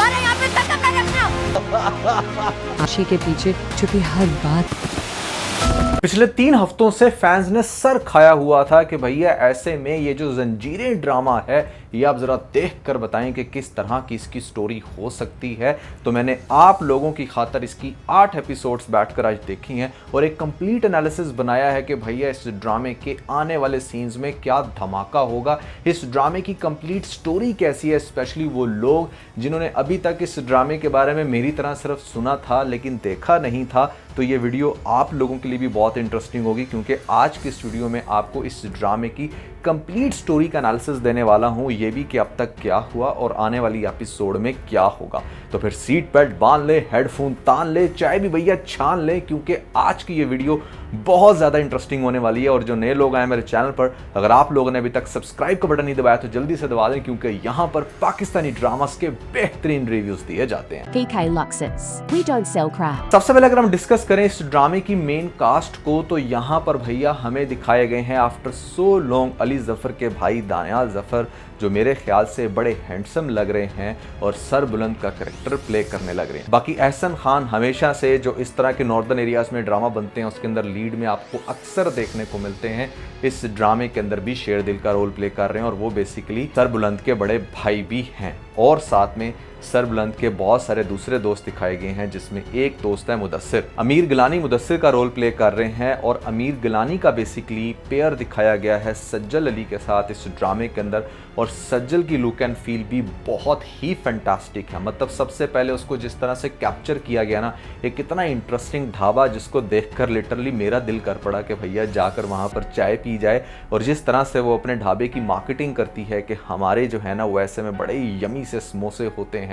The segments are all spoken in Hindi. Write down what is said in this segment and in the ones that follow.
दोबारा यहाँ पे कदम न रखना। आशी के पीछे छुपी हर बात। पिछले 3 हफ्तों से फैंस ने सर खाया हुआ था कि भैया ऐसे में ये जो जंजीरें ड्रामा है ये आप जरा देख कर बताएं कि किस तरह की इसकी स्टोरी हो सकती है। तो मैंने आप लोगों की खातिर इसकी 8 एपिसोड्स बैठकर आज देखी हैं और एक कंप्लीट एनालिसिस बनाया है कि भैया इस ड्रामे के आने वाले सीन्स में क्या धमाका होगा, इस ड्रामे की कंप्लीट स्टोरी कैसी है, स्पेशली वो लोग जिन्होंने अभी तक इस ड्रामे के बारे में मेरी तरह सिर्फ सुना था लेकिन देखा नहीं था। तो ये वीडियो आप लोगों के लिए भी बहुत इंटरेस्टिंग होगी क्योंकि आज की इस वीडियो में आपको इस ड्रामे की कंप्लीट स्टोरी का एनालिसिस देने वाला हूं, ये भी कि अब तक क्या हुआ और आने वाली एपिसोड में क्या होगा। तो फिर सीट बेल्ट बांध ले, हेडफोन तान ले, चाय भी भैया छान ले क्योंकि आज की ये वीडियो बहुत ज़्यादा इंटरेस्टिंग होने वाली है। और जो नए लोग आए मेरे चैनल पर, अगर आप लोगों ने अभी तक सब्सक्राइब का बटन नहीं दबाया तो जल्दी से दबा दें क्योंकि यहाँ पर पाकिस्तानी ड्रामास के बेहतरीन रिव्यूज दिए जाते हैं। PK Luxus, we don't sell crap। सबसे पहले अगर हम डिस्कस करें इस ड्रामे की मेन कास्ट को तो यहाँ पर भैया हमें दिखाए गए हैं after so long Ali Zafar के भाई दानियाल जफर, जो मेरे ख्याल से बड़े हैंडसम लग रहे हैं और सर बुलंद का कैरेक्टर प्ले करने लग रहे हैं। बाकी एहसन खान हमेशा से जो इस तरह के नॉर्दर्न एरियाज में ड्रामा बनते हैं उसके अंदर लीड में आपको अक्सर देखने को मिलते हैं। इस ड्रामे के अंदर भी शेर दिल का रोल प्ले कर रहे हैं और वो बेसिकली सर बुलंद के बड़े भाई भी हैं और साथ में सर बुलंद के बहुत सारे दूसरे दोस्त दिखाए गए हैं जिसमें एक दोस्त है मुदस्सिर। अमीर गिलानी मुदस्सिर का रोल प्ले कर रहे हैं और अमीर गिलानी का बेसिकली पेयर दिखाया गया है सज्जल अली के साथ इस ड्रामे के अंदर और सज्जल की लुक एंड फील भी बहुत ही फैंटास्टिक है। मतलब सबसे पहले उसको जिस तरह से कैप्चर किया गया ना, एक कितना इंटरेस्टिंग ढाबा जिसको देखकर लिटरली मेरा दिल कर पड़ा कि भैया जाकर वहाँ पर चाय पी जाए। और जिस तरह से वो अपने ढाबे की मार्केटिंग करती है कि हमारे जो है ना वो ऐसे में बड़े यमी से समोसे होते हैं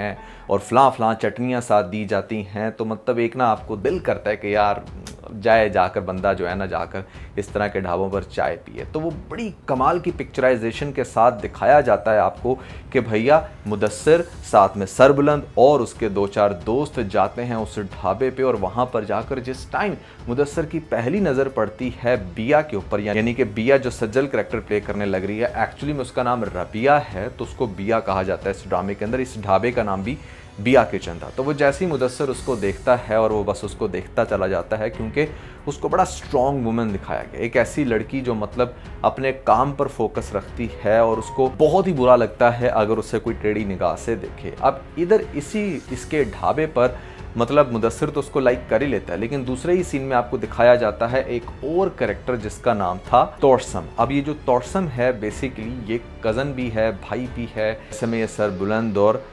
और फलां चटनियाँ साथ दी जाती हैं, तो मतलब एक ना आपको दिल करता है कि यार जाकर बंदा जो है ना जाकर इस तरह के ढाबों पर चाय पिए। तो वो बड़ी कमाल की पिक्चराइजेशन के साथ दिखाया जाता है आपको कि भैया मुदस्सिर साथ में सरबुलंद और उसके 2-4 दोस्त जाते हैं उस ढाबे पे और वहाँ पर जाकर जिस टाइम मुदस्सिर की पहली नज़र पड़ती है बिया के ऊपर, यानी कि बिया जो सज्जल करैक्टर प्ले करने लग रही है, एक्चुअली में उसका नाम रबिया है तो उसको बिया कहा जाता है इस ड्रामे के अंदर। इस ढाबे का नाम भी बिया किचन था। तो वो जैसे ही मुदस्सिर उसको देखता है और वो बस उसको देखता चला जाता है क्योंकि उसको बड़ा स्ट्रॉन्ग वुमेन दिखाया गया, एक ऐसी लड़की जो मतलब अपने काम पर फोकस रखती है और उसको बहुत ही बुरा लगता है अगर उसे कोई टेढ़ी निगाह से देखे। अब इधर इसके ढाबे पर मतलब मुदस्सिर तो उसको लाइक कर ही लेता है लेकिन दूसरे ही सीन में आपको दिखाया जाता है एक और कैरेक्टर जिसका नाम था तोरसम। अब ये जो तोरसम है बेसिकली ये कज़न भी है, भाई भी है, इसमें ये सर बुलंद और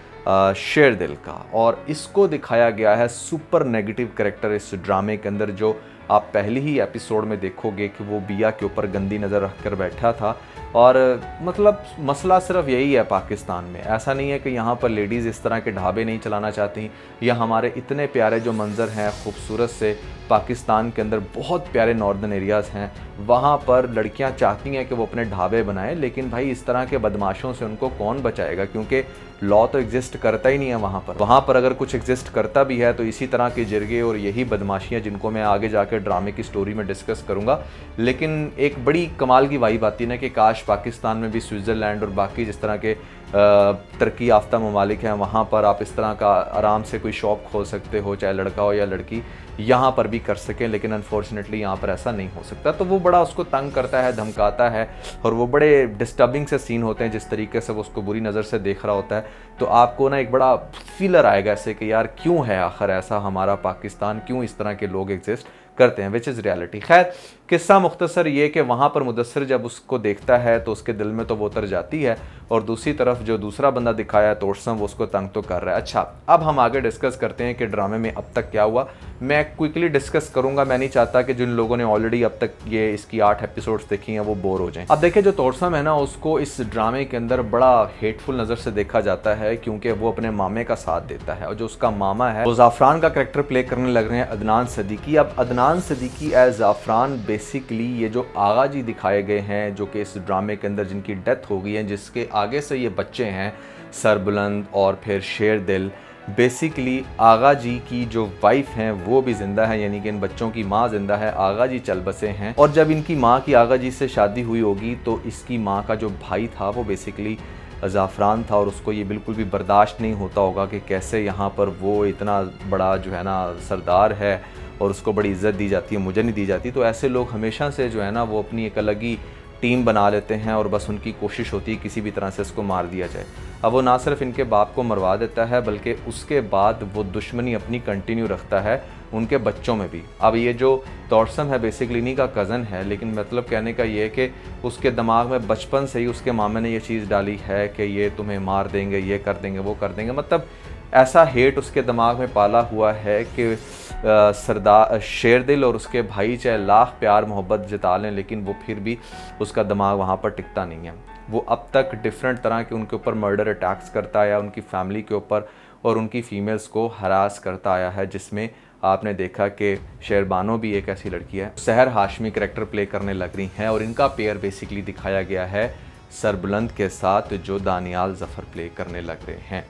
शेर दिल का, और इसको दिखाया गया है सुपर नेगेटिव कैरेक्टर इस ड्रामे के अंदर जो आप पहले ही एपिसोड में देखोगे कि वो बिया के ऊपर गंदी नज़र रखकर बैठा था। और मतलब मसला सिर्फ यही है पाकिस्तान में, ऐसा नहीं है कि यहाँ पर लेडीज़ इस तरह के ढाबे नहीं चलाना चाहती या हमारे इतने प्यारे जो मंज़र हैं खूबसूरत से पाकिस्तान के अंदर बहुत प्यारे नॉर्दर्न एरियाज़ हैं वहाँ पर लड़कियाँ चाहती हैं कि वो अपने ढाबे बनाएं, लेकिन भाई इस तरह के बदमाशों से उनको कौन बचाएगा क्योंकि लॉ तो एग्जिस्ट करता ही नहीं है वहाँ पर अगर कुछ एग्जिस्ट करता भी है तो इसी तरह के जरिए और यही बदमाशियाँ जिनको मैं आगे जाकर ड्रामे की स्टोरी में डिस्कस करूँगा। लेकिन एक बड़ी कमाल की वाइब आती है ना कि काश पाकिस्तान में भी स्विट्ज़रलैंड और बाकी जिस तरह के तरक्की याफ्ता ममालिक हैं वहाँ पर आप इस तरह का आराम से कोई शॉप खोल सकते हो, चाहे लड़का हो या लड़की, यहाँ पर भी कर सकें, लेकिन अनफॉर्चुनेटली यहाँ पर ऐसा नहीं हो सकता। तो वो बड़ा उसको तंग करता है, धमकाता है और वो बड़े डिस्टर्बिंग से सीन होते हैं जिस तरीके से वो उसको बुरी नज़र से देख रहा होता है। तो आपको ना एक बड़ा फीलर आएगा ऐसे कि यार क्यों है आखिर ऐसा हमारा पाकिस्तान, क्यों इस तरह के लोग एग्जिस्ट करते हैं, विच इज़ रियलिटी। खैर किस्सा मुख्तसर ये कि वहाँ पर मुदस्सिर जब उसको देखता है तो उसके दिल में तो वो उतर जाती है और दूसरी तरफ जो दूसरा बंदा दिखाया है तोरसम वो उसको तंग तो कर रहा है। अच्छा अब हम आगे डिस्कस करते हैं कि ड्रामे में अब तक क्या हुआ। मैं क्विकली डिस्कस करूंगा, मैं नहीं चाहता कि जिन लोगों ने ऑलरेडी अब तक ये इसकी 8 एपिसोड्स देखी हैं वो बोर हो जाएं। अब देखिए जो तोरसम है ना उसको इस ड्रामे के अंदर बड़ा हेटफुल नज़र से देखा जाता है क्योंकि वो अपने मामे का साथ देता है और जो उसका मामा है वो ज़ाफ़रान का कैरेक्टर प्ले करने लग रहे हैं अदनान सदीकी। अब अदनान सदीकी एज ज़ाफ़रान बेसिकली ये जो आगा जी दिखाए गए हैं जो कि इस ड्रामे के अंदर जिनकी डेथ हो गई है, जिसके आगे से ये बच्चे हैं सरबुलंद और फिर शेर दिल, बेसिकली आगा जी की जो वाइफ हैं वो भी ज़िंदा है, यानी कि इन बच्चों की माँ ज़िंदा है, आगा जी चल बसे हैं। और जब इनकी माँ की आगा जी से शादी हुई होगी तो इसकी माँ का जो भाई था वो बेसिकली ज़ाफ़रान था और उसको ये बिल्कुल भी बर्दाश्त नहीं होता होगा कि कैसे यहाँ पर वो इतना बड़ा जो है ना सरदार है और उसको बड़ी इज़्ज़त दी जाती है, मुझे नहीं दी जाती। तो ऐसे लोग हमेशा से जो है ना वो अपनी एक अलग ही टीम बना लेते हैं और बस उनकी कोशिश होती है किसी भी तरह से इसको मार दिया जाए। अब वो ना सिर्फ इनके बाप को मरवा देता है बल्कि उसके बाद वो दुश्मनी अपनी कंटिन्यू रखता है उनके बच्चों में भी। अब ये जो तौरसम है बेसिकली इन्हीं का कज़न है, लेकिन मतलब कहने का ये है कि उसके दिमाग में बचपन से ही उसके मामे ने ये चीज़ डाली है कि ये तुम्हें मार देंगे, ये कर देंगे, वो कर देंगे। मतलब ऐसा हेट उसके दिमाग में पाला हुआ है कि सरदार शेरदिल और उसके भाई चाहे लाख प्यार मोहब्बत जता लें लेकिन वो फिर भी उसका दिमाग वहाँ पर टिकता नहीं है। वो अब तक डिफरेंट तरह के उनके ऊपर मर्डर अटैक्स करता आया, उनकी फैमिली के ऊपर और उनकी फ़ीमेल्स को हरास करता आया है, जिसमें आपने देखा कि शेरबानो भी एक ऐसी लड़की है। सहर हाशमी कैरेक्टर प्ले करने लग रही हैं और इनका पेयर बेसिकली दिखाया गया है सरबुलंद के साथ जो दानियाल ज़फ़र प्ले करने लग रहे हैं।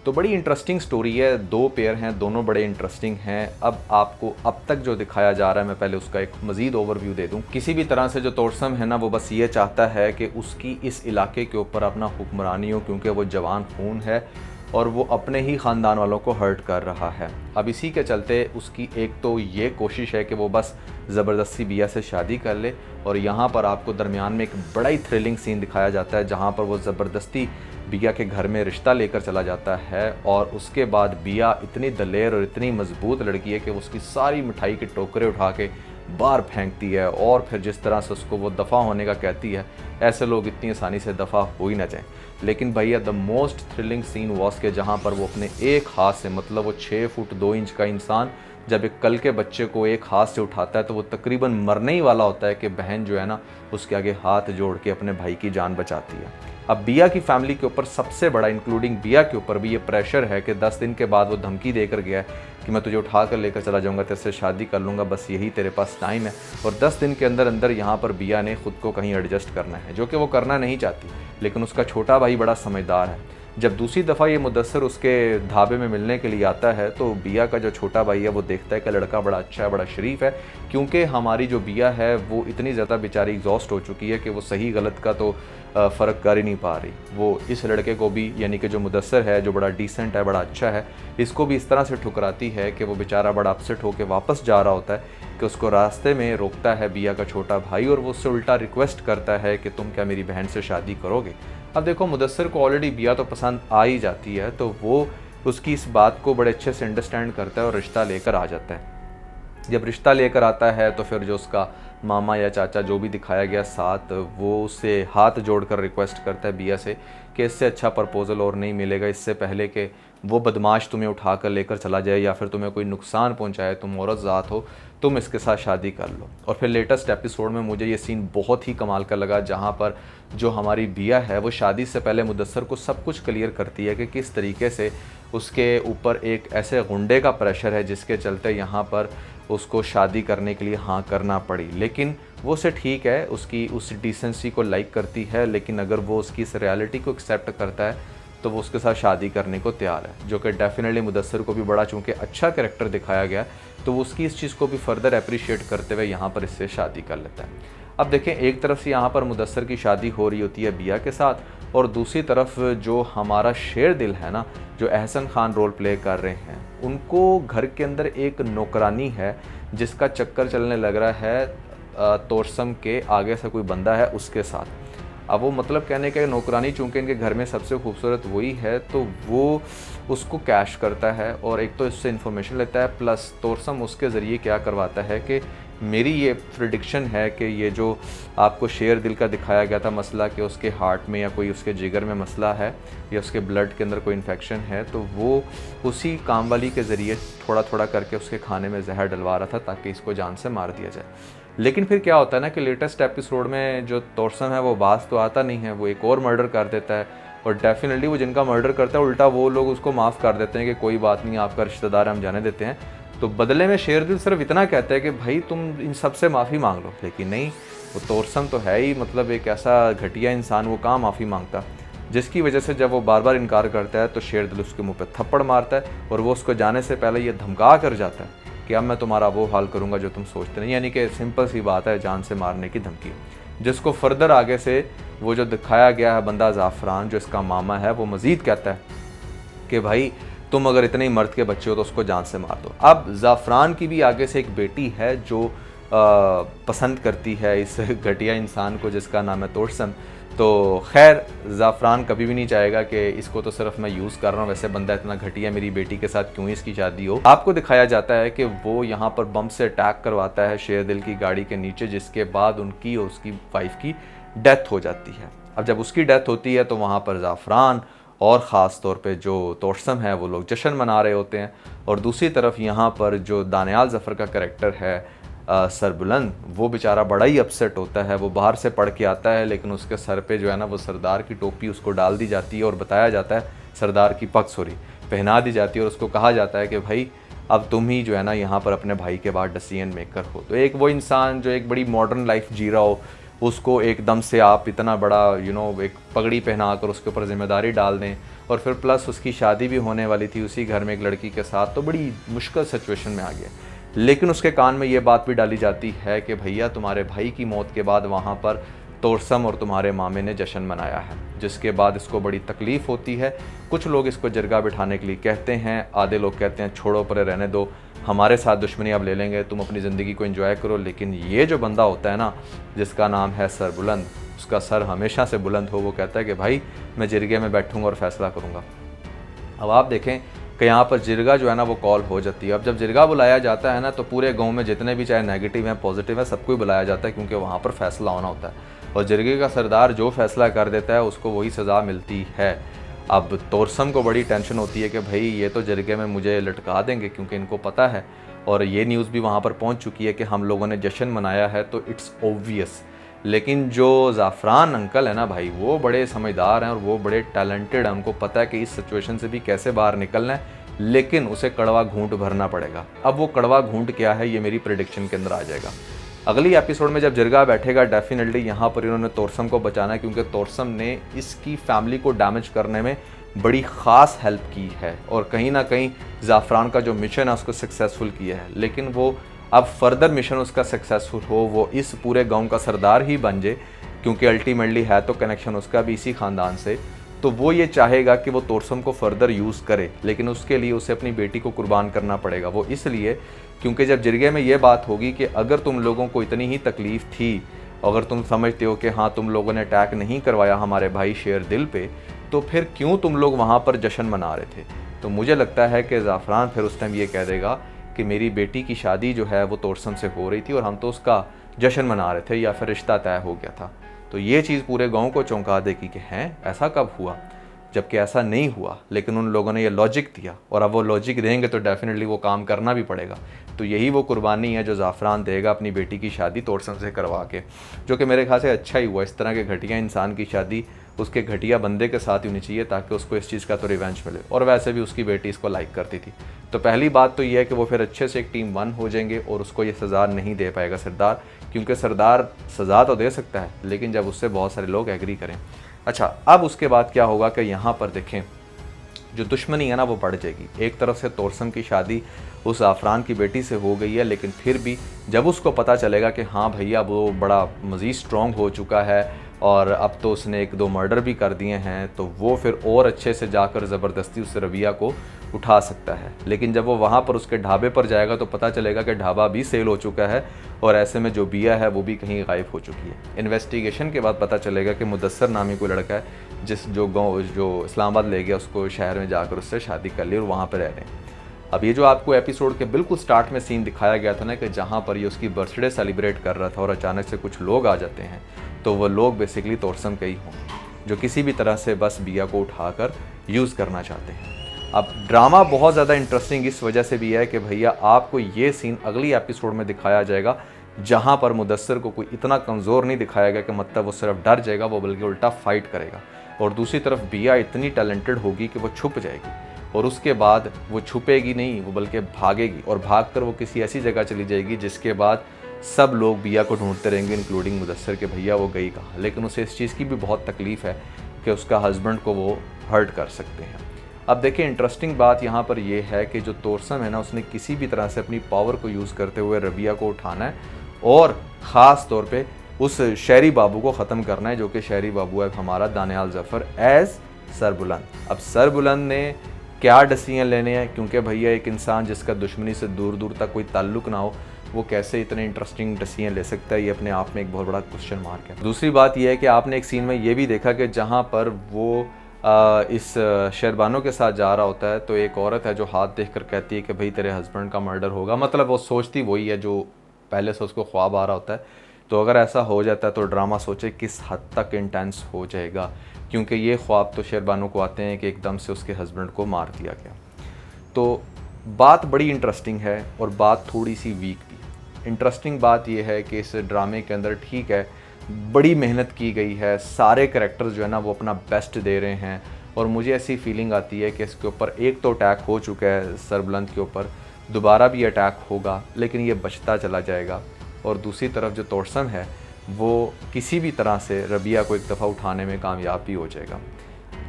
तो बड़ी इंटरेस्टिंग स्टोरी है, दो पेयर हैं, दोनों बड़े इंटरेस्टिंग हैं। अब आपको अब तक जो दिखाया जा रहा है मैं पहले उसका एक मज़ीद ओवरव्यू दे दूं। किसी भी तरह से जो तौरसम है ना वो बस ये चाहता है कि उसकी इस इलाके के ऊपर अपना हुक्मरानी हो, क्योंकि वो जवान खून है और वो अपने ही ख़ानदान वालों को हर्ट कर रहा है। अब इसी के चलते उसकी एक तो ये कोशिश है कि वो बस ज़बरदस्ती बिया से शादी कर ले, और यहाँ पर आपको दरमियान में एक बड़ा ही थ्रिलिंग सीन दिखाया जाता है जहाँ पर वो ज़बरदस्ती बिया के घर में रिश्ता लेकर चला जाता है। और उसके बाद बिया इतनी दलेर और इतनी मजबूत लड़की है कि वो उसकी सारी मिठाई के टोकरे उठा के बाहर फेंकती है, और फिर जिस तरह से उसको वो दफ़ा होने का कहती है, ऐसे लोग इतनी आसानी से दफ़ा हो ही ना जाएं। लेकिन भैया the most thrilling scene was के जहाँ पर वो अपने एक हाथ से, मतलब वो 6 फुट 2 इंच का इंसान जब एक कल के बच्चे को एक हाथ से उठाता है तो वो तकरीबन मरने ही वाला होता है कि बहन जो है ना उसके आगे हाथ जोड़ के अपने भाई की जान बचाती है। अब बिया की फैमिली के ऊपर सबसे बड़ा, इंक्लूडिंग बिया के ऊपर भी ये प्रेशर है कि 10 दिन के बाद वो धमकी देकर गया है कि मैं तुझे उठा कर लेकर चला जाऊंगा, तेरे से शादी कर लूँगा, बस यही तेरे पास टाइम है। और 10 दिन के अंदर अंदर यहाँ पर बिया ने खुद को कहीं एडजस्ट करना है, जो कि वो करना नहीं चाहती। लेकिन उसका छोटा भाई बड़ा समझदार है। जब दूसरी दफ़ा ये मुदस्सर उसके ढाबे में मिलने के लिए आता है तो बिया का जो छोटा भाई है वो देखता है कि लड़का बड़ा अच्छा है, बड़ा शरीफ है, क्योंकि हमारी जो बिया है वो इतनी ज़्यादा बेचारी एग्जॉस्ट हो चुकी है कि वो सही गलत का तो फ़र्क कर ही नहीं पा रही। वो इस लड़के को भी, यानी कि जो मुदस्सर है, जो बड़ा डिसेंट है, बड़ा अच्छा है, इसको भी इस तरह से ठुकराती है कि वो बेचारा बड़ा अपसेट होकर वापस जा रहा होता है कि उसको रास्ते में रोकता है बिया का छोटा भाई और वो उससे उल्टा रिक्वेस्ट करता है कि तुम क्या मेरी बहन से शादी करोगे। अब देखो मुदस्सर को ऑलरेडी बिया तो पसंद आ ही जाती है, तो वो उसकी इस बात को बड़े अच्छे से अंडरस्टैंड करता है और रिश्ता लेकर आ जाता है। जब रिश्ता लेकर आता है तो फिर जो उसका मामा या चाचा जो भी दिखाया गया साथ, वो उससे हाथ जोड़कर रिक्वेस्ट करता है बिया से कि इससे अच्छा प्रपोज़ल और नहीं मिलेगा, इससे पहले कि वो बदमाश तुम्हें उठा कर लेकर चला जाए या फिर तुम्हें कोई नुकसान पहुंचाए, तुम औरत ज़ात हो, तुम इसके साथ शादी कर लो। और फिर लेटेस्ट एपिसोड में मुझे ये सीन बहुत ही कमाल का लगा जहाँ पर जो हमारी बिया है वो शादी से पहले मुदस्सर को सब कुछ क्लियर करती है कि किस तरीके से उसके ऊपर एक ऐसे गुंडे का प्रेशर है जिसके चलते यहाँ पर उसको शादी करने के लिए हाँ करना पड़ी। लेकिन वो से ठीक है, उसकी उस डिसेंसी को लाइक करती है, लेकिन अगर वो उसकी इस रियलिटी को एक्सेप्ट करता है तो वो उसके साथ शादी करने को तैयार है, जो कि डेफिनेटली मुदस्सर को भी बड़ा चूँकि अच्छा कैरेक्टर दिखाया गया तो वो उसकी इस चीज़ को भी फर्दर अप्रिशिएट करते हुए यहाँ पर इससे शादी कर लेता है। अब देखें, एक तरफ से यहाँ पर मुदस्सर की शादी हो रही होती है बिया के साथ, और दूसरी तरफ जो हमारा शेरदिल है ना, जो अहसन खान रोल प्ले कर रहे हैं, उनको घर के अंदर एक नौकरानी है जिसका चक्कर चलने लग रहा है तौरसम के आगे से कोई बंदा है उसके साथ। अब वो मतलब कहने का नौकरानी चूँकि इनके घर में सबसे खूबसूरत वही है तो वो उसको कैश करता है और एक तो इससे इन्फॉर्मेशन लेता है, प्लस तौरसम उसके ज़रिए क्या करवाता है कि मेरी ये प्रेडिक्शन है कि ये जो आपको शेरदिल का दिखाया गया था मसला कि उसके हार्ट में या कोई उसके जिगर में मसला है या उसके ब्लड के अंदर कोई इन्फेक्शन है, तो वो उसी काम वाली के ज़रिए थोड़ा थोड़ा करके उसके खाने में जहर डलवा रहा था ताकि इसको जान से मार दिया जाए। लेकिन फिर क्या होता है ना कि लेटेस्ट एपिसोड में जो तौरसम है वो बाज तो आता नहीं है, वो एक और मर्डर कर देता है, और डेफिनेटली वो जिनका मर्डर करता है उल्टा वो लोग उसको माफ़ कर देते हैं कि कोई बात नहीं, आपका रिश्तेदार हम जाने देते हैं। तो बदले में शेरदिल सिर्फ इतना कहता है कि भाई तुम इन सब से माफ़ी मांग लो, लेकिन नहीं, वो तौरसम तो है ही मतलब एक ऐसा घटिया इंसान, वो कहाँ माफ़ी मांगता, जिसकी वजह से जब वो बार बार इनकार करता है तो शेरदिल उसके मुंह पे थप्पड़ मारता है और वो उसको जाने से पहले ये धमका कर जाता है कि अब मैं तुम्हारा वो हाल करूँगा जो तुम सोचते नहीं, यानी कि सिंपल सी बात है, जान से मारने की धमकी, जिसको फर्दर आगे से वो जो दिखाया गया है बंदा ज़ाफ़रान जो इसका मामा है, वो मज़ीद कहता है कि भाई तुम अगर इतने ही मर्द के बच्चे हो तो उसको जान से मार दो। अब ज़ाफ़रान की भी आगे से एक बेटी है जो पसंद करती है इस घटिया इंसान को जिसका नाम है तोर्सम। तो खैर ज़ाफ़रान कभी भी नहीं चाहेगा कि इसको तो सिर्फ मैं यूज़ कर रहा हूँ, वैसे बंदा इतना घटिया मेरी बेटी के साथ क्यों इसकी शादी हो। आपको दिखाया जाता है कि वो यहाँ पर बम से अटैक करवाता है शेरदिल की गाड़ी के नीचे, जिसके बाद उनकी और उसकी वाइफ की डेथ हो जाती है। अब जब उसकी डेथ होती है तो वहाँ पर ज़ाफ़रान और ख़ास तौर पे जो तोर्सम है वो लोग जश्न मना रहे होते हैं, और दूसरी तरफ यहाँ पर जो दानियाल ज़फ़र का करैक्टर है सरबुलंद, वो बेचारा बड़ा ही अपसेट होता है। वो बाहर से पढ़ के आता है लेकिन उसके सर पे जो है ना वो सरदार की टोपी उसको डाल दी जाती है और बताया जाता है सरदार की पग सॉरी पहना दी जाती है, और उसको कहा जाता है कि भाई अब तुम ही जो है ना यहाँ पर अपने भाई के बाद डिसीजन मेकर हो। तो एक वो इंसान जो एक बड़ी मॉडर्न लाइफ जी रहा हो, उसको एकदम से आप इतना बड़ा एक पगड़ी पहना कर उसके ऊपर ज़िम्मेदारी डाल दें, और फिर प्लस उसकी शादी भी होने वाली थी उसी घर में एक लड़की के साथ, तो बड़ी मुश्किल सिचुएशन में आ गया। लेकिन उसके कान में ये बात भी डाली जाती है कि भैया तुम्हारे भाई की मौत के बाद वहाँ पर तोर्सम और तुम्हारे मामे ने जश्न मनाया है, जिसके बाद इसको बड़ी तकलीफ़ होती है। कुछ लोग इसको जरगा बिठाने के लिए कहते हैं, आधे लोग कहते हैं छोड़ो परे रहने दो, हमारे साथ दुश्मनी अब ले लेंगे, तुम अपनी ज़िंदगी को एंजॉय करो। लेकिन ये जो बंदा होता है ना जिसका नाम है सरबुलंद, उसका सर हमेशा से बुलंद हो, वो कहता है कि भाई मैं जिरगे में बैठूँगा और फैसला करूँगा। अब आप देखें कि यहाँ पर जिरगा जो है ना वो कॉल हो जाती है। अब जब जिरगा बुलाया जाता है ना तो पूरे गांव में जितने भी चाहे नेगेटिव हैं पॉजिटिव हैं सबको ही बुलाया जाता है, क्योंकि वहाँ पर फैसला होना होता है, और जिरगे का सरदार जो फैसला कर देता है उसको वही सज़ा मिलती है। अब तोर्सम को बड़ी टेंशन होती है कि भाई ये तो जिरगे में मुझे लटका देंगे, क्योंकि इनको पता है और ये न्यूज़ भी वहाँ पर पहुँच चुकी है कि हम लोगों ने जश्न मनाया है, तो इट्स ओब्वियस। लेकिन जो ज़ाफ़रान अंकल है ना भाई, वो बड़े समझदार हैं और वो बड़े टैलेंटेड हैं, उनको पता है कि इस सिचुएशन से भी कैसे बाहर निकलना है, लेकिन उसे कड़वा घूंट भरना पड़ेगा। अब वो कड़वा घूंट क्या है ये मेरी प्रेडिक्शन के अंदर आ जाएगा। अगली एपिसोड में जब जिरगा बैठेगा डेफिनेटली यहाँ पर इन्होंने तोर्सम को बचाना है, क्योंकि तोर्सम ने इसकी फैमिली को डैमेज करने में बड़ी ख़ास हेल्प की है, और कहीं ना कहीं ज़ाफ़रान का जो मिशन है उसको सक्सेसफुल किया है। लेकिन वो अब फर्दर मिशन उसका सक्सेसफुल हो, वो इस पूरे गांव का सरदार ही बन जाए, क्योंकि अल्टीमेटली है तो कनेक्शन उसका भी इसी ख़ानदान से, तो वो ये चाहेगा कि वो तोर्सम को फर्दर यूज़ करे, लेकिन उसके लिए उसे अपनी बेटी को कुर्बान करना पड़ेगा। वो इसलिए क्योंकि जब जिरगे में ये बात होगी कि अगर तुम लोगों को इतनी ही तकलीफ़ थी, अगर तुम समझते हो कि हाँ तुम लोगों ने अटैक नहीं करवाया हमारे भाई शेरदिल पे, तो फिर क्यों तुम लोग वहाँ पर जश्न मना रहे थे। तो मुझे लगता है कि ज़ाफ़रान फिर उस टाइम ये कह देगा कि मेरी बेटी की शादी जो है वो तोर्सम से हो रही थी और हम तो उसका जश्न मना रहे थे, या फिर रिश्ता तय हो गया था। तो ये चीज़ पूरे गांव को चौंका देगी कि हैं ऐसा कब हुआ, जबकि ऐसा नहीं हुआ। लेकिन उन लोगों ने ये लॉजिक दिया, और अब वो लॉजिक देंगे तो डेफिनेटली वो काम करना भी पड़ेगा। तो यही वो कुर्बानी है जो ज़ाफ़रान देगा अपनी बेटी की शादी तोर्सम से करवा के, जो कि मेरे ख्याल से अच्छा ही हुआ। इस तरह के घटिया इंसान की शादी उसके घटिया बंदे के साथ ही होनी चाहिए, ताकि उसको इस चीज़ का तो रिवेंज मिले, और वैसे भी उसकी बेटी इसको लाइक करती थी। तो पहली बात तो ये है कि वो फिर अच्छे से एक टीम वन हो जाएंगे, और उसको ये सज़ा नहीं दे पाएगा सरदार, क्योंकि सरदार सज़ा तो दे सकता है लेकिन जब उससे बहुत सारे लोग एग्री करें। अच्छा, अब उसके बाद क्या होगा कि यहाँ पर देखें जो दुश्मनी है ना वो बढ़ जाएगी। एक तरफ से तोर्सम की शादी उस ज़ाफ़रान की बेटी से हो गई है, लेकिन फिर भी जब उसको पता चलेगा कि हाँ भैया वो बड़ा मज़ीद स्ट्रॉन्ग हो चुका है और अब तो उसने 1-2 मर्डर भी कर दिए हैं, तो वो फिर और अच्छे से जाकर ज़बरदस्ती उस रविया को उठा सकता है। लेकिन जब वो वहाँ पर उसके ढाबे पर जाएगा तो पता चलेगा कि ढाबा भी सेल हो चुका है, और ऐसे में जो बिया है वो भी कहीं गायब हो चुकी है। इन्वेस्टिगेशन के बाद पता चलेगा कि मुदस्सर नामी कोई लड़का है जो इस्लामाबाद ले गया उसको शहर में जाकर उससे शादी कर ली और वहाँ पर रह रहे हैं। अब ये जो आपको एपिसोड के बिल्कुल स्टार्ट में सीन दिखाया गया था ना कि जहाँ पर ये उसकी बर्थडे सेलिब्रेट कर रहा था और अचानक से कुछ लोग आ जाते हैं, तो वो लोग बेसिकली तोर्सम के ही हों जो किसी भी तरह से बस बिया को उठाकर यूज़ करना चाहते हैं। अब ड्रामा बहुत ज़्यादा इंटरेस्टिंग इस वजह से भी है कि भैया आपको ये सीन अगली एपिसोड में दिखाया जाएगा, जहाँ पर मुदस्सर को कोई इतना कमज़ोर नहीं दिखाया गया कि मतलब वो सिर्फ डर जाएगा, वो बल्कि उल्टा फाइट करेगा। और दूसरी तरफ बिया इतनी टैलेंटेड होगी कि वो छुप जाएगी, और उसके बाद वो छुपेगी नहीं, वो बल्कि भागेगी, और भागकर वो किसी ऐसी जगह चली जाएगी जिसके बाद सब लोग बिया को ढूंढते रहेंगे, इंक्लूडिंग मुदस्सर के भैया वो गई कहाँ। लेकिन उसे इस चीज़ की भी बहुत तकलीफ़ है कि उसका हस्बैंड को वो हर्ट कर सकते हैं। अब देखिए इंटरेस्टिंग बात यहाँ पर यह है कि जो तोर्सम है ना, उसने किसी भी तरह से अपनी पावर को यूज़ करते हुए रबिया को उठाना है, और ख़ास तौर पे उस शहरी बाबू को ख़त्म करना है, जो कि शहरी बाबू है हमारा दानियाल ज़फ़र एज़ सरबुलंद। अब सरबुलंद ने क्या डिसीजन लेने हैं, क्योंकि भैया एक इंसान जिसका दुश्मनी से दूर दूर तक कोई ताल्लुक़ ना हो, वो कैसे इतने इंटरेस्टिंग डिसीजन ले सकता है, ये अपने आप में एक बहुत बड़ा क्वेश्चन मार्क है। दूसरी बात यह है कि आपने एक सीन में ये भी देखा कि जहाँ पर वो इस शेरबानो के साथ जा रहा होता है, तो एक औरत है जो हाथ देखकर कहती है कि भाई तेरे हस्बैंड का मर्डर होगा। मतलब वो सोचती वही है जो पहले से उसको ख्वाब आ रहा होता है। तो अगर ऐसा हो जाता है तो ड्रामा सोचे किस हद तक इंटेंस हो जाएगा, क्योंकि ये ख्वाब तो शेरबानो को आते हैं कि एकदम से उसके हस्बैंड को मार दिया गया। तो बात बड़ी इंटरेस्टिंग है और बात थोड़ी सी वीक भी। इंटरेस्टिंग बात यह है कि इस ड्रामे के अंदर ठीक है बड़ी मेहनत की गई है, सारे करैक्टर्स जो है ना वो अपना बेस्ट दे रहे हैं, और मुझे ऐसी फीलिंग आती है कि इसके ऊपर एक तो अटैक हो चुका है सरबुलंद के ऊपर, दोबारा भी अटैक होगा लेकिन ये बचता चला जाएगा। और दूसरी तरफ जो तोरसम है वो किसी भी तरह से रबिया को एक दफ़ा उठाने में कामयाब भी हो जाएगा।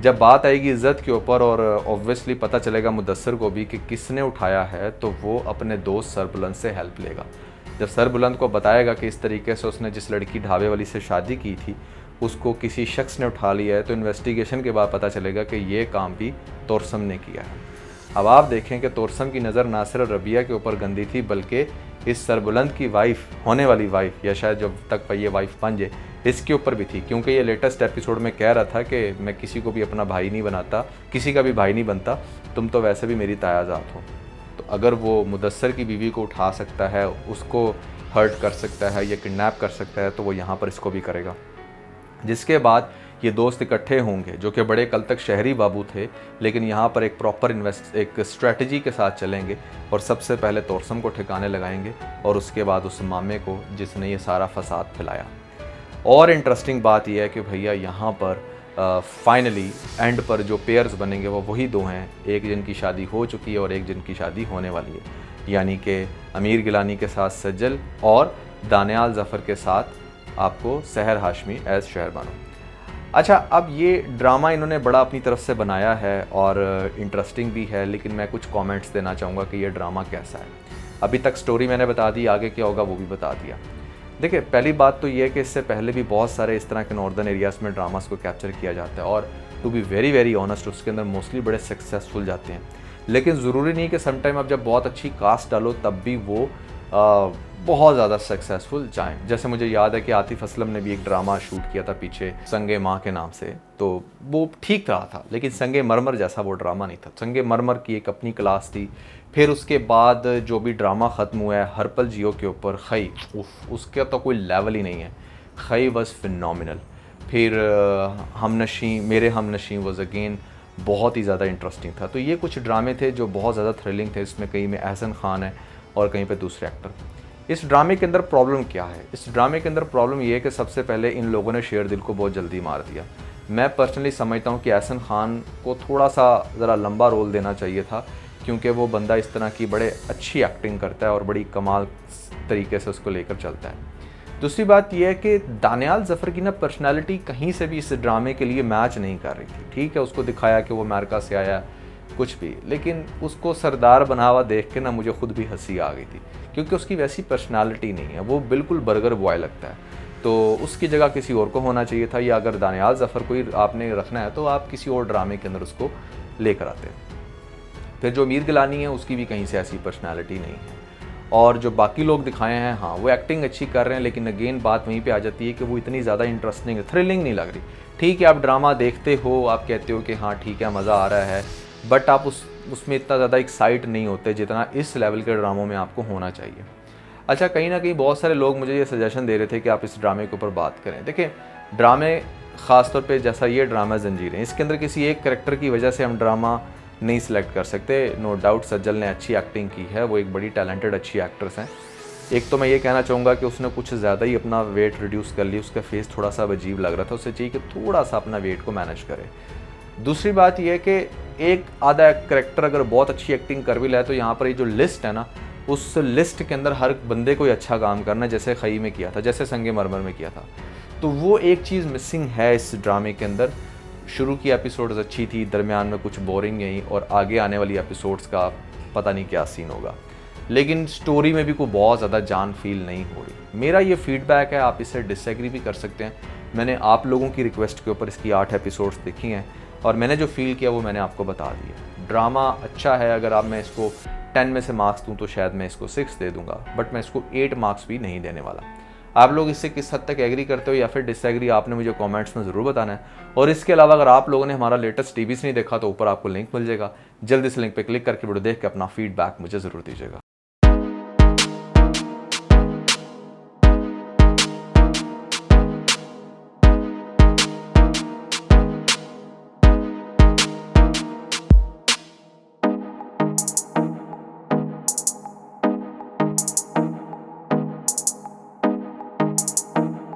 जब बात आएगी इज़्ज़त के ऊपर और ऑब्वियसली पता चलेगा मुदस्सर को भी कि किसने उठाया है, तो वो अपने दोस्त सरबुलंद से हेल्प लेगा। जब सरबुलंद को बताएगा कि इस तरीके से उसने जिस लड़की ढाबे वाली से शादी की थी उसको किसी शख्स ने उठा लिया है, तो इन्वेस्टिगेशन के बाद पता चलेगा कि ये काम भी तोरसम ने किया है। अब आप देखें कि तोरसम की नज़र ना सिर्फ रबिया के ऊपर गंदी थी, बल्कि इस सरबुलंद की वाइफ, होने वाली वाइफ, या शायद जब तक ये वाइफ बन जाए, इसके ऊपर भी थी। क्योंकि ये लेटेस्ट एपिसोड में कह रहा था कि मैं किसी को भी अपना भाई नहीं बनाता, किसी का भी भाई नहीं बनता, तुम तो वैसे भी मेरी तायाजात हो। तो अगर वो मुदस्सर की बीवी को उठा सकता है, उसको हर्ट कर सकता है या किडनैप कर सकता है, तो वो यहाँ पर इसको भी करेगा। जिसके बाद ये दोस्त इकट्ठे होंगे जो कि बड़े कल तक शहरी बाबू थे, लेकिन यहाँ पर एक प्रॉपर एक स्ट्रेटजी के साथ चलेंगे और सबसे पहले तोरसम को ठिकाने लगाएंगे और उसके बाद उस मामे को जिसने ये सारा फसाद फैलाया। और इंटरेस्टिंग बात यह है कि भैया यहाँ पर फाइनली एंड पर जो पेयर्स बनेंगे वो वही दो हैं, एक जिनकी शादी हो चुकी है और एक जिनकी शादी होने वाली है, यानी कि अमीर गिलानी के साथ सज्जल और दानियाल ज़फ़र के साथ आपको सहर हाशमी एज़ शहरबानो। अच्छा, अब ये ड्रामा इन्होंने बड़ा अपनी तरफ से बनाया है और इंटरेस्टिंग भी है, लेकिन मैं कुछ कमेंट्स देना चाहूँगा कि ये ड्रामा कैसा है। अभी तक स्टोरी मैंने बता दी, आगे क्या होगा वो भी बता दिया। देखिए, पहली बात तो ये है कि इससे पहले भी बहुत सारे इस तरह के नॉर्दर्न एरियाज़ में ड्रामास को कैप्चर किया जाता है और to be very very honest उसके अंदर मोस्टली बड़े सक्सेसफुल जाते हैं। लेकिन ज़रूरी नहीं कि समटाइम आप जब बहुत अच्छी कास्ट डालो तब भी वो बहुत ज़्यादा सक्सेसफुल जाएं। जैसे मुझे याद है कि आतिफ असलम ने भी एक ड्रामा शूट किया था पीछे संगे माँ के नाम से, तो वो ठीक रहा था, लेकिन संगे मरमर जैसा वो ड्रामा नहीं था। संगे मरमर की एक अपनी क्लास थी। फिर उसके बाद जो भी ड्रामा ख़त्म हुआ है हरपल जियो के ऊपर, खई, उसका तो कोई लेवल ही नहीं है। खई वॉज फिनोमिनल। फिर हमनशी, मेरे हमनशी वॉज अगेन बहुत ही ज़्यादा इंटरेस्टिंग था। तो ये कुछ ड्रामे थे जो बहुत ज़्यादा थ्रिलिंग थे। इसमें कहीं में एहसन खान है और कहीं पे दूसरे एक्टर। इस ड्रामे के अंदर प्रॉब्लम क्या है? इस ड्रामे के अंदर प्रॉब्लम ये है कि सबसे पहले इन लोगों ने शेर दिल को बहुत जल्दी मार दिया। मैं पर्सनली समझता हूँ कि एहसन खान को थोड़ा सा ज़रा लंबा रोल देना चाहिए था, क्योंकि वो बंदा इस तरह की बड़े अच्छी एक्टिंग करता है और बड़ी कमाल तरीके से उसको लेकर चलता है। दूसरी बात यह है कि दानियाल ज़फ़र की ना पर्सनैलिटी कहीं से भी इस ड्रामे के लिए मैच नहीं कर रही थी। ठीक है, उसको दिखाया कि वो अमेरिका से आया कुछ भी, लेकिन उसको सरदार बना हुआ देख के ना मुझे खुद भी हंसी आ गई थी, क्योंकि उसकी वैसी पर्सनालिटी नहीं है। वो बिल्कुल बर्गर बॉय लगता है। तो उसकी जगह किसी और को होना चाहिए था, या अगर दानियाल ज़फ़र को ही आपने रखना है तो आप किसी और ड्रामे के अंदर उसको लेकर आते। फिर जो अमीर गिलानी है उसकी भी कहीं से ऐसी पर्सनालिटी नहीं है। और जो बाकी लोग दिखाए हैं, हाँ वो एक्टिंग अच्छी कर रहे हैं, लेकिन अगेन बात वहीं पे आ जाती है कि वो इतनी ज़्यादा इंटरेस्टिंग, थ्रिलिंग नहीं लग रही। ठीक है, आप ड्रामा देखते हो, आप कहते हो कि हाँ ठीक है मज़ा आ रहा है, बट आप उसमें इतना ज़्यादा एक्साइट नहीं होते जितना इस लेवल के ड्रामों में आपको होना चाहिए। अच्छा, कहीं ना कहीं बहुत सारे लोग मुझे ये सजेशन दे रहे थे कि आप इस ड्रामे के ऊपर बात करें। देखिए, ड्रामे ख़ासतौर पे जैसा ये ड्रामा ज़ंजीरें, इसके अंदर किसी एक करैक्टर की वजह से हम ड्रामा नहीं सिलेक्ट कर सकते। नो डाउट सज्जल ने अच्छी एक्टिंग की है, वो एक बड़ी टैलेंटेड अच्छी एक्ट्रेस हैं। एक तो मैं ये कहना चाहूँगा कि उसने कुछ ज़्यादा ही अपना वेट रिड्यूस कर लिया, उसका फेस थोड़ा सा अजीब लग रहा था, उससे चाहिए कि थोड़ा सा अपना वेट को मैनेज करे। दूसरी बात यह है कि एक आधा करैक्टर अगर बहुत अच्छी एक्टिंग कर भी लाए तो यहाँ पर ये जो लिस्ट है ना, उस लिस्ट के अंदर हर बंदे कोई अच्छा काम करना, जैसे खई में किया था, जैसे संगे मरमर में किया था। तो वो एक चीज़ मिसिंग है इस ड्रामे के अंदर। शुरू की एपिसोड्स अच्छी थी, दरमियान में कुछ बोरिंग गई, और आगे आने वाली एपिसोड्स का पता नहीं क्या सीन होगा। लेकिन स्टोरी में भी कोई बहुत ज़्यादा जान फील नहीं हो रही। मेरा ये फीडबैक है, आप इससे डिसएग्री भी कर सकते हैं। मैंने आप लोगों की रिक्वेस्ट के ऊपर इसकी 8 एपिसोड्स देखी हैं और मैंने जो फील किया वो मैंने आपको बता दिया। ड्रामा अच्छा है, अगर आप मैं इसको 10 में से मार्क्स दूँ तो शायद मैं इसको 6 दे दूँगा, बट मैं इसको 8 मार्क्स भी नहीं देने वाला। आप लोग इससे किस हद तक एग्री करते हो या फिर डिसएग्री, आपने मुझे कमेंट्स में ज़रूर बताना है। और इसके अलावा अगर आप लोगों ने हमारा लेटेस्ट टीवीज़ नहीं देखा तो ऊपर आपको लिंक मिल जाएगा, जल्दी से लिंक पे क्लिक करके वीडियो देख के अपना फीडबैक मुझे ज़रूर दीजिएगा।